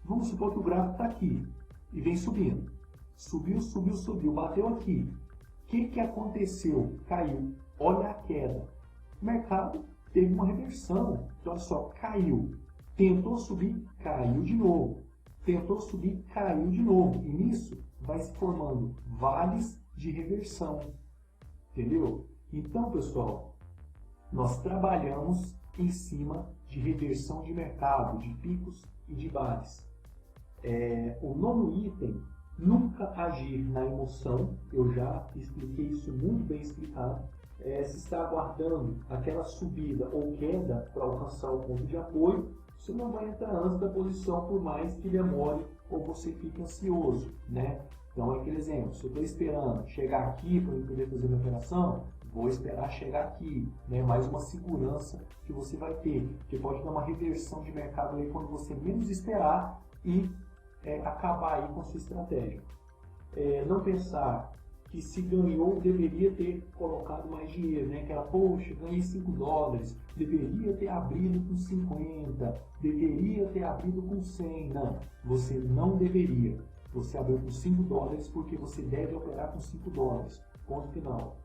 Vamos supor que o gráfico está aqui e vem subindo. Subiu, subiu, subiu, bateu aqui. O que aconteceu? Caiu. Olha a queda. O mercado teve uma reversão. Então, olha só, caiu. Tentou subir, caiu de novo. Tentou subir, caiu de novo. E nisso vai se formando vales de reversão. Entendeu? Então, pessoal, nós trabalhamos em cima de reversão de mercado, de picos e de vales. O nono item, nunca agir na emoção. Eu já expliquei isso muito bem explicado. Se está aguardando aquela subida ou queda para alcançar o ponto de apoio, você não vai entrar antes da posição, por mais que demore ou você fique ansioso, né? Então, é aquele exemplo, se eu estou esperando chegar aqui para eu poder fazer minha operação, vou esperar chegar aqui, né? Mais uma segurança que você vai ter, que pode dar uma reversão de mercado aí quando você menos esperar e acabar aí com a sua estratégia. Não pensar que se ganhou, deveria ter colocado mais dinheiro, né? Que era, poxa, ganhei $5, deveria ter abrido com 50, deveria ter abrido com 100. Não, você não deveria. Você abriu com $5 porque você deve operar com $5. Ponto final.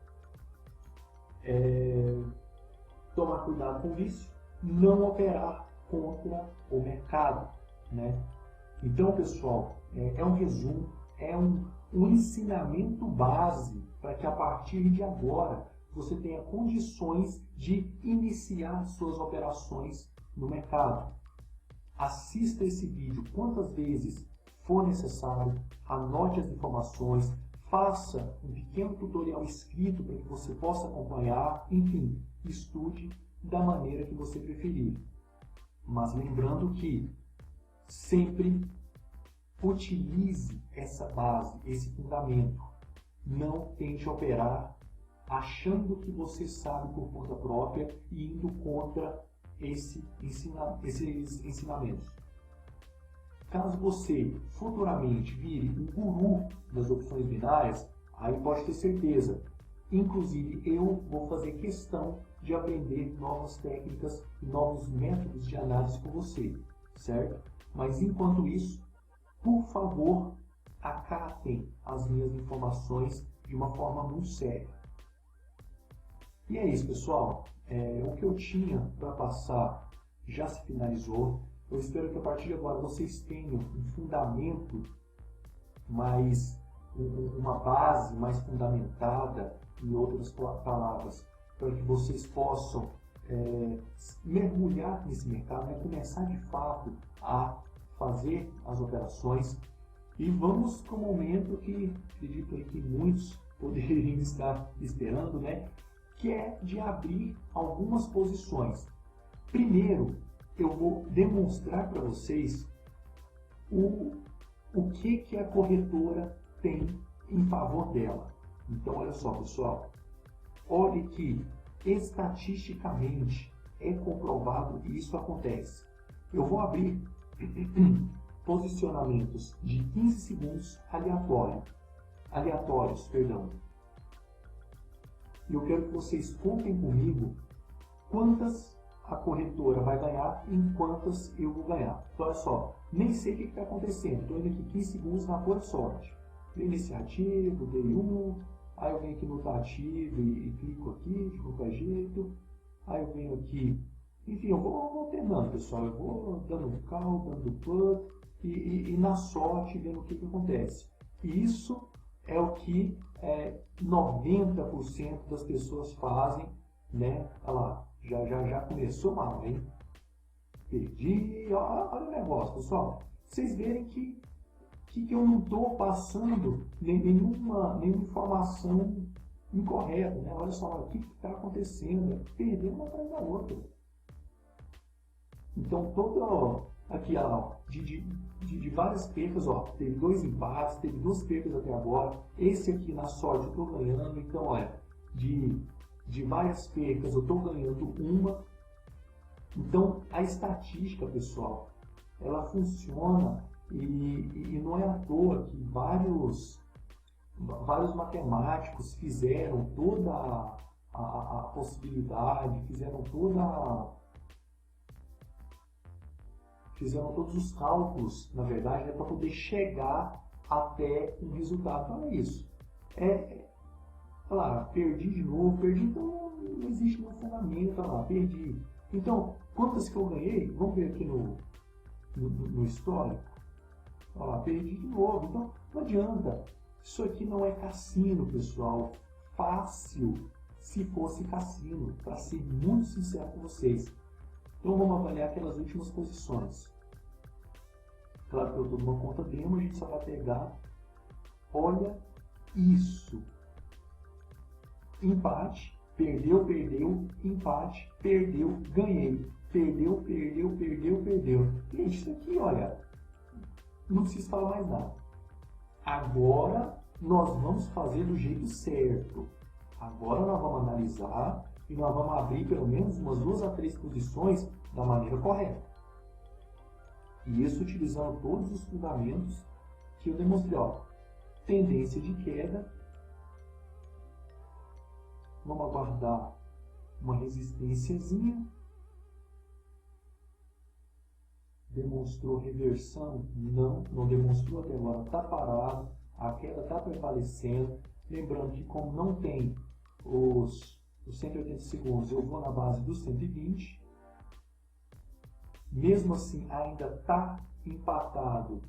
Tomar cuidado com o vício, não operar contra o mercado, né? Então, pessoal, é um resumo, é um ensinamento base para que a partir de agora você tenha condições de iniciar suas operações no mercado. Assista esse vídeo quantas vezes for necessário, anote as informações, faça um pequeno tutorial escrito para que você possa acompanhar, enfim, estude da maneira que você preferir. Mas lembrando que sempre utilize essa base, esse fundamento. Não tente operar achando que você sabe por conta própria e indo contra esses ensinamentos. Caso você futuramente vire um guru das opções binárias, aí pode ter certeza. Inclusive, eu vou fazer questão de aprender novas técnicas e novos métodos de análise com você, certo? Mas enquanto isso, por favor, acatem as minhas informações de uma forma muito séria. E é isso, pessoal. O que eu tinha para passar já se finalizou. Eu espero que a partir de agora vocês tenham um fundamento uma base mais fundamentada, em outras palavras, para que vocês possam mergulhar nesse mercado, né? Começar de fato a fazer as operações. E vamos para o momento que acredito aí que muitos poderiam estar esperando, né? Que é de abrir algumas posições. Primeiro, eu vou demonstrar para vocês o que a corretora tem em favor dela. Então, olha só, pessoal. Olhe que, estatisticamente, é comprovado que isso acontece. Eu vou abrir posicionamentos de 15 segundos aleatórios. E eu quero que vocês contem comigo quantas a corretora vai ganhar e em quantas eu vou ganhar. Então, olha só, nem sei o que está acontecendo. Estou indo aqui 15 segundos na pura sorte. Iniciativo, dei 1, aí eu venho aqui no ativo e clico aqui de qualquer jeito. Aí eu venho aqui, enfim, eu vou alternando, pessoal. Eu vou dando call, dando put e na sorte vendo o que acontece. E isso é o que 90% das pessoas fazem, né? Olha lá, já começou mal, hein? Perdi, olha o negócio, pessoal. Vocês verem que eu não estou passando nenhuma informação incorreta, né? Olha só, o que está acontecendo? Perdendo uma atrás da outra. Então, aqui, ó, de várias percas, ó, teve 2 empates, teve 2 percas até agora. Esse aqui, na sorte, eu estou ganhando. Então, olha, de várias percas, eu estou ganhando uma. Então, a estatística, pessoal, ela funciona e não é à toa que vários matemáticos fizeram toda a possibilidade, fizeram todos os cálculos, na verdade, para poder chegar até um resultado. Olha isso. Olha lá, perdi de novo, então não existe nenhum fundamento. Olha lá, perdi. Então, quantas que eu ganhei? Vamos ver aqui no histórico. Olha lá, perdi de novo. Então, não adianta. Isso aqui não é cassino, pessoal. Fácil se fosse cassino, para ser muito sincero com vocês. Então, vamos avaliar aquelas últimas posições. Claro que eu estou numa conta demo, a gente só vai pegar. Olha isso. Empate, perdeu, empate, perdeu, ganhei. Perdeu. Gente, isso aqui, olha, não preciso falar mais nada. Agora nós vamos fazer do jeito certo. Agora nós vamos analisar e nós vamos abrir pelo menos umas 2 a 3 posições da maneira correta. E isso utilizando todos os fundamentos que eu demonstrei. Ó, tendência de queda. Vamos aguardar uma resistênciazinha. Demonstrou reversão? Não demonstrou até agora. Está parado. A queda está prevalecendo. Lembrando que como não tem os 180 segundos, eu vou na base dos 120. Mesmo assim, ainda está empatado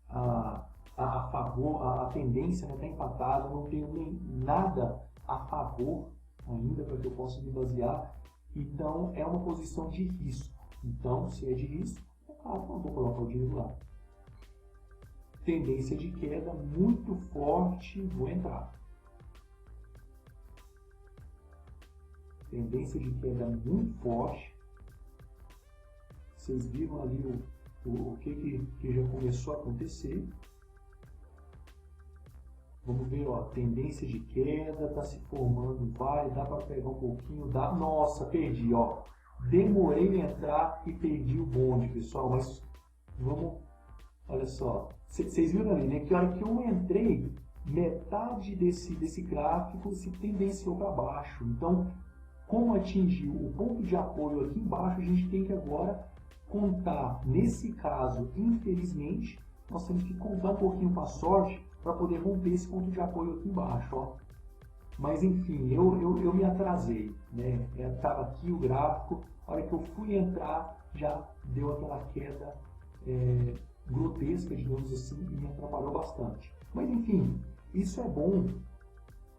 a favor, a tendência está empatada, não tenho nem nada a favor ainda para que eu possa me basear. Então, é uma posição de risco. Então, se é de risco, é claro que eu vou colocar o dinheiro lá. Tendência de queda muito forte, vou entrar. Tendência de queda muito forte. Vocês viram ali o que já começou a acontecer. Vamos ver, ó, tendência de queda, está se formando, dá para pegar um pouquinho, dá. Nossa, perdi, ó. Demorei a entrar e perdi o bonde, pessoal, mas vamos, olha só. Vocês viram ali, né, que a hora que eu entrei, metade desse gráfico se tendenciou para baixo. Então, como atingiu o ponto de apoio aqui embaixo, a gente tem que agora contar, nesse caso, infelizmente, nós temos que contar um pouquinho com a sorte para poder romper esse ponto de apoio aqui embaixo, ó. Mas enfim, eu me atrasei, né? Estava aqui o gráfico, a hora que eu fui entrar, já deu aquela queda grotesca, digamos assim, e me atrapalhou bastante. Mas enfim, isso é bom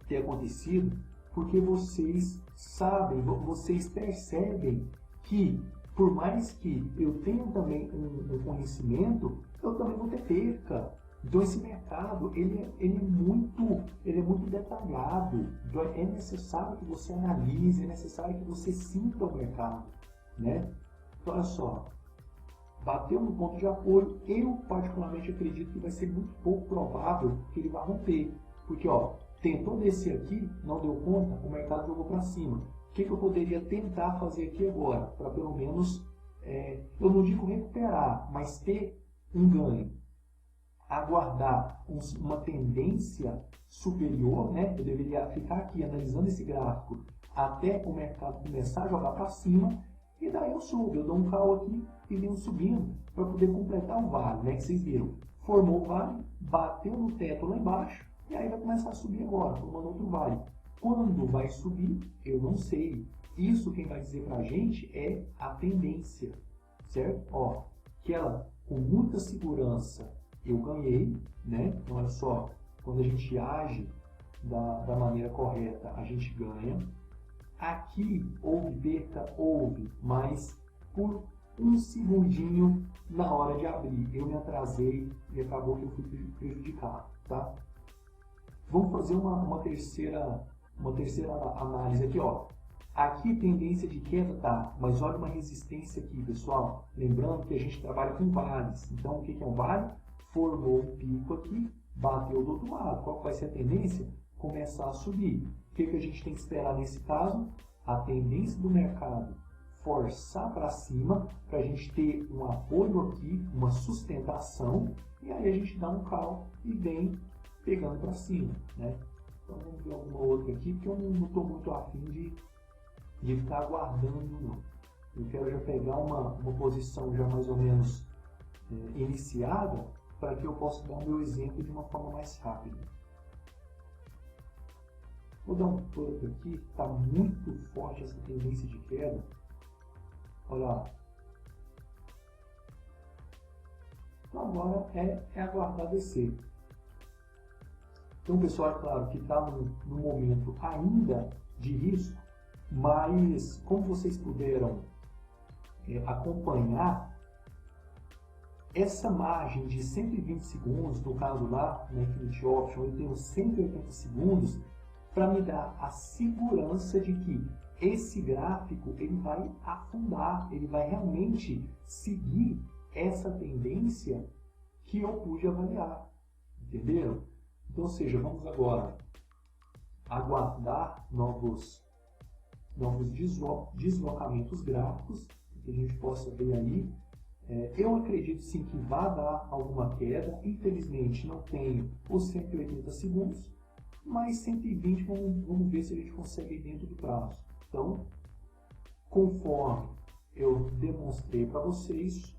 ter acontecido, porque vocês sabem, vocês percebem que, por mais que eu tenha também um conhecimento, eu também vou ter perca. Então esse mercado ele é muito detalhado. Então é necessário que você analise, é necessário que você sinta o mercado, né? Então, olha só, bateu no ponto de apoio, eu particularmente acredito que vai ser muito pouco provável que ele vá romper. Porque, ó, tentou descer aqui, não deu conta, o mercado jogou para cima. O que eu poderia tentar fazer aqui agora? Para pelo menos, eu não digo recuperar, mas ter um ganho. Aguardar uma tendência superior, né? Eu deveria ficar aqui analisando esse gráfico até o mercado começar a jogar para cima, e daí eu subo, eu dou um call aqui e venho subindo para poder completar o vale, né? Que vocês viram. Formou o vale, bateu no teto lá embaixo, e aí vai começar a subir agora, formando outro vale. Quando vai subir, eu não sei. Isso quem vai dizer para a gente é a tendência, certo? Ó, que ela, com muita segurança, eu ganhei, né? Então, olha só, quando a gente age da maneira correta, a gente ganha. Aqui houve perca, houve, mas por um segundinho na hora de abrir. Eu me atrasei e acabou que eu fui prejudicado, tá? Vamos fazer uma terceira análise aqui, ó. Aqui tendência de queda, tá? Mas olha uma resistência aqui, pessoal. Lembrando que a gente trabalha com vales. Então, o que é um vale? Formou um pico aqui, bateu do outro lado. Qual vai ser a tendência? Começar a subir. O que a gente tem que esperar nesse caso? A tendência do mercado forçar para cima, para a gente ter um apoio aqui, uma sustentação, e aí a gente dá um call e vem pegando para cima, né? Então vamos ver alguma outra aqui, porque eu não estou muito afim de ficar aguardando, não. Eu quero já pegar uma posição já mais ou menos iniciada, para que eu possa dar o meu exemplo de uma forma mais rápida. Vou dar um toque aqui, está muito forte essa tendência de queda. Olha lá. Então agora é aguardar descer. Então, pessoal, é claro que está no momento ainda de risco, mas como vocês puderam acompanhar, essa margem de 120 segundos, no caso lá, na Infinity Option, eu tenho 180 segundos, para me dar a segurança de que esse gráfico ele vai afundar, ele vai realmente seguir essa tendência que eu pude avaliar, entenderam? Então, ou seja, vamos agora aguardar novos deslocamentos gráficos, que a gente possa ver aí. Eu acredito sim que vai dar alguma queda, infelizmente não tenho os 180 segundos, mas 120 vamos ver se a gente consegue ir dentro do prazo. Então, conforme eu demonstrei para vocês,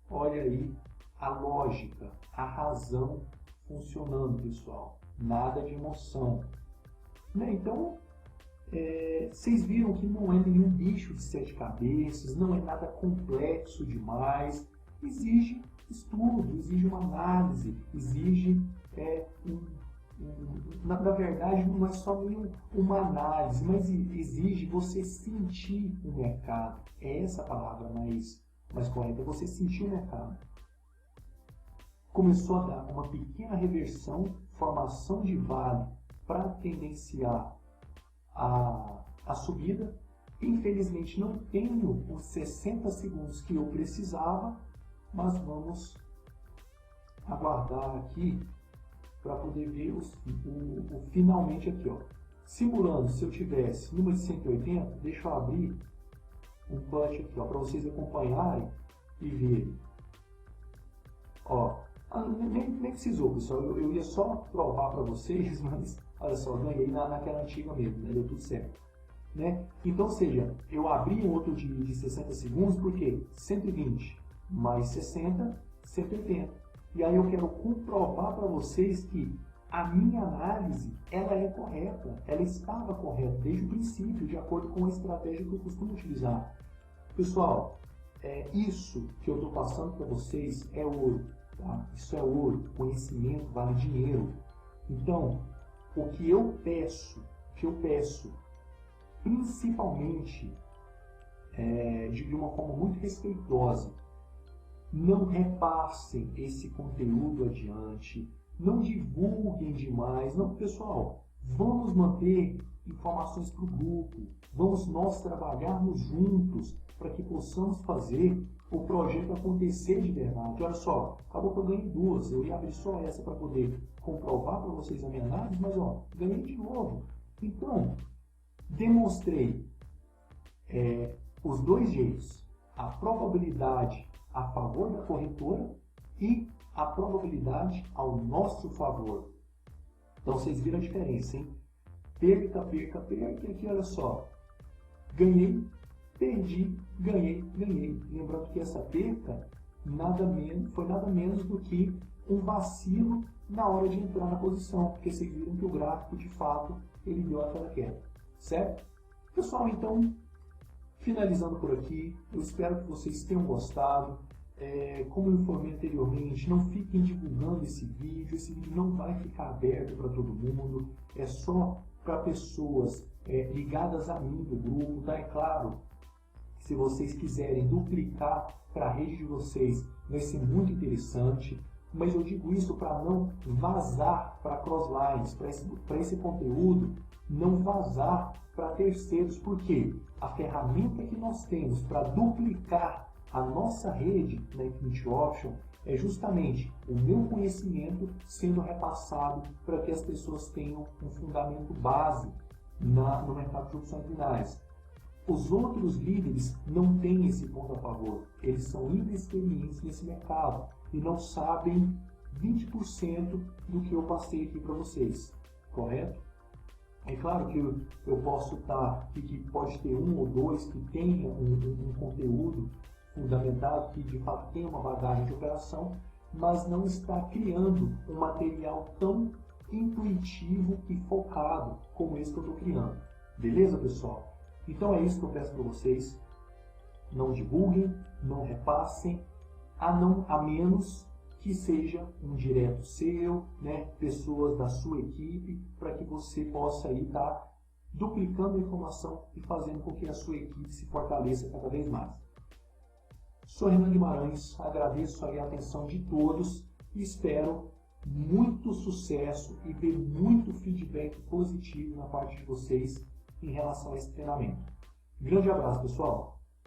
olha aí a lógica, a razão funcionando, pessoal. Nada de emoção. Né? Então, vocês viram que não é nenhum bicho de 7 cabeças, não é nada complexo demais. Exige estudo, exige uma análise, exige na verdade, não é só uma análise, mas exige você sentir o mercado. É essa a palavra mais correta, você sentir o mercado. Começou a dar uma pequena reversão, formação de vale para tendenciar a subida. Infelizmente não tenho os 60 segundos que eu precisava, mas vamos aguardar aqui para poder ver o finalmente aqui, ó. Simulando, se eu tivesse numa de 180, deixa eu abrir um plot aqui, ó, para vocês acompanharem e verem. Ó, nem precisou, pessoal, eu ia só provar para vocês, mas olha só, ganhei naquela antiga mesmo, né? Deu tudo certo. Né? Então, ou seja, eu abri um outro de 60 segundos, porque 120 mais 60, 180. E aí eu quero comprovar para vocês que a minha análise, ela é correta, ela estava correta desde o princípio, de acordo com a estratégia que eu costumo utilizar. Pessoal, isso que eu estou passando para vocês é ouro, tá? Isso é ouro, conhecimento vale dinheiro. Então, o que eu peço, principalmente de uma forma muito respeitosa, não repassem esse conteúdo adiante, não divulguem demais, não, pessoal, vamos manter informações para o grupo, vamos nós trabalharmos juntos para que possamos fazer o projeto acontecer de verdade. Olha só, acabou que eu ganhei duas, eu ia abrir só essa para poder comprovar para vocês a minha análise, mas ó, ganhei de novo. Então, demonstrei os dois jeitos, a probabilidade a favor da corretora e a probabilidade ao nosso favor. Então vocês viram a diferença, hein? Perca, perca, perca, e aqui olha só, ganhei, perdi, ganhei, ganhei. Lembrando que essa perca foi nada menos do que um vacilo na hora de entrar na posição, porque vocês viram que o gráfico, de fato, ele deu aquela queda, certo? Pessoal, então, finalizando por aqui, eu espero que vocês tenham gostado. Como eu informei anteriormente, não fiquem divulgando esse vídeo não vai ficar aberto para todo mundo, é só para pessoas ligadas a mim do grupo, tá? É claro, se vocês quiserem duplicar para a rede de vocês, vai ser muito interessante, mas eu digo isso para não vazar para crosslines, para esse conteúdo não vazar para terceiros, porque a ferramenta que nós temos para duplicar a nossa rede na Infinity Option é justamente o meu conhecimento sendo repassado para que as pessoas tenham um fundamento base no mercado de opções binárias. Os outros líderes não têm esse ponto a favor, eles são inexperientes nesse mercado e não sabem 20% do que eu passei aqui para vocês, correto? É claro que eu posso que pode ter um ou dois que tenham um conteúdo fundamentado, que de fato tem uma bagagem de operação, mas não está criando um material tão intuitivo e focado como esse que eu estou criando. Beleza, pessoal? Então é isso que eu peço para vocês. Não divulguem, não repassem, a menos que seja um direto seu, né, pessoas da sua equipe, para que você possa aí estar duplicando a informação e fazendo com que a sua equipe se fortaleça cada vez mais. Sou Renan Guimarães, agradeço aí a atenção de todos e espero muito sucesso e ver muito feedback positivo na parte de vocês em relação a esse treinamento. Grande abraço, pessoal!